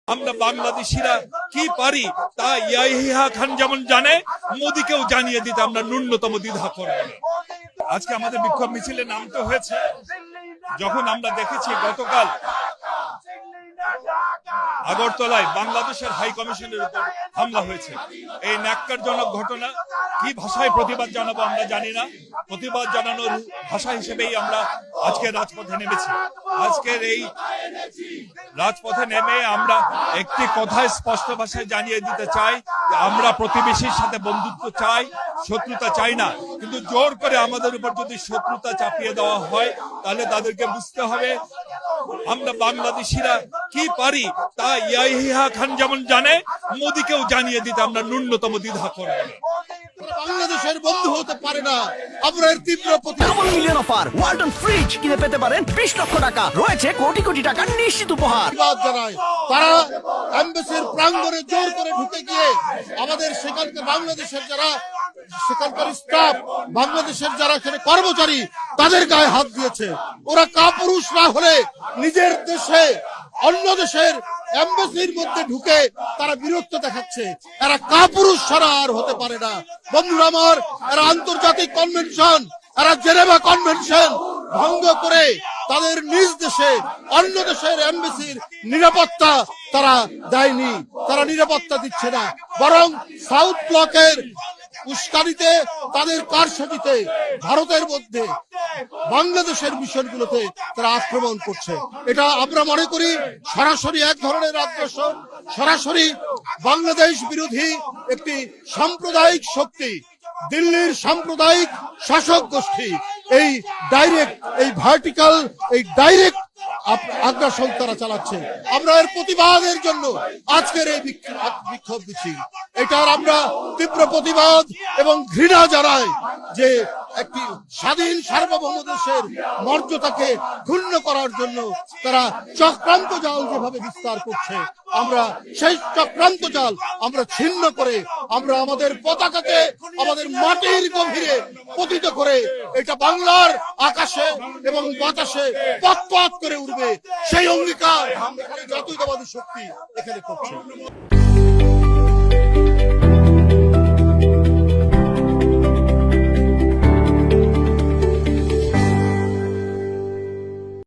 আমরা বাংলাদেশিরা কি পারি তা ইয়াহিয়া খান যেমন জানে, মোদিকেও জানিয়ে দিতে আমরা ন্যূনতম দ্বিধা করব না। আজকে আমাদের বিক্ষোভ মিছিলে নামতে হয়েছে যখন আমরা দেখেছি গতকাল আগরতলায় বাংলাদেশের হাই কমিশনের উপর হামলা হয়েছে। এই ন্যাক্কারজনক ঘটনা কি ভাষায় প্রতিবাদ জানাবো আমরা জানি না। প্রতিবাদ জানানোর ভাষা হিসেবেই আমরা আজকে রাজপথে নেমেছি। আজকের এই রাজপথে নেমে আমরা একটি কথায় স্পষ্ট ভাষায় জানিয়ে দিতে চাই যে আমরা প্রতিবেশীর সাথে বন্ধুত্ব চাই, শত্রুতা চাই না। কিন্তু জোর করে আমাদের উপর যদি শত্রুতা চাপিয়ে দেওয়া হয় তাহলে তাদেরকে বুঝতে হবে আমরা বাংলাদেশিরা কি পারি তা ইয়াহিয়া খান যেমন জানে, মোদিকেও জানিয়ে দিতে আমরা ন্যূনতম দ্বিধা করব না। বাংলাদেশের বন্ধু হতে পারে না। আমরা এর তীব্র double million offer Walton fridge কিনে পেতে পারেন 20 লক্ষ টাকা, রয়েছে কোটি কোটি টাকার নিশ্চিত উপহার। প্রতিবাদ জানাই। তারা এমবাসির প্রাঙ্গণে জোর করে ঢুকে গিয়ে আমাদের সেখানকার বাংলাদেশের যারা সেখানকার স্টাফ, বাংলাদেশের যারা এখানে কর্মচারী, তাদের গায়ে হাত দিয়েছে। ওরা কাপুরুষ না হলে নিজের দেশে অন্য দেশের এমবাসির মধ্যে ঢুকে তারা বিরক্ত দেখাচ্ছে। এরা কাপুরুষ ছাড়া আর হতে পারে না। বন্ধুরা আমার, এরা আন্তর্জাতিক কনভেনশন, এরা জেনেভা কনভেনশন ভঙ্গ করে তাদের নিজ দেশে অন্য দেশের এমবাসির নিরাপত্তা তারা দেয়নি, তারা নিরাপত্তা দিচ্ছে না। বরং সাউথ ব্লকের উস্কানিতে, তাদের কারসাজিতে ভারতের মধ্যে বাংলাদেশের মিশনগুলোতে তারা আক্রমণ করছে। এটা আমরা মনে করি সরাসরি এক ধরনের আগ্রাসন, সরাসরি বাংলাদেশ বিরোধী একটি সাম্প্রদায়িক শক্তি, দিল্লির সাম্প্রদায়িক শাসক গোষ্ঠী এই ডাইরেক্ট, এই ভার্টিক্যাল, এই ডাইরেক্ট আগ্রাসন তারা চালাচ্ছে। আমরা এর প্রতিবাদের জন্য আজকের এই বিক্ষোভ মিছিল, এটার আমরা তীব্র প্রতিবাদ এবং ঘৃণা জানাই যে একটি স্বাধীন সার্বভৌম দেশের মর্যাদাকে ক্ষুণ্ণ করার জন্য তারা চক্রান্ত জাল যেভাবে বিস্তার করছে, আমরা সেই চক্রান্ত জাল আমরা ছিন্ন করে আমরা আমাদের পতাকাকে আমাদের মাটির গভীরে পতিত করে এটা বাংলার আকাশে এবং বাতাসে পথ করে উঠবে, সেই অঙ্গীকার জাতীয়তাবাদী শক্তি এখানে করছে।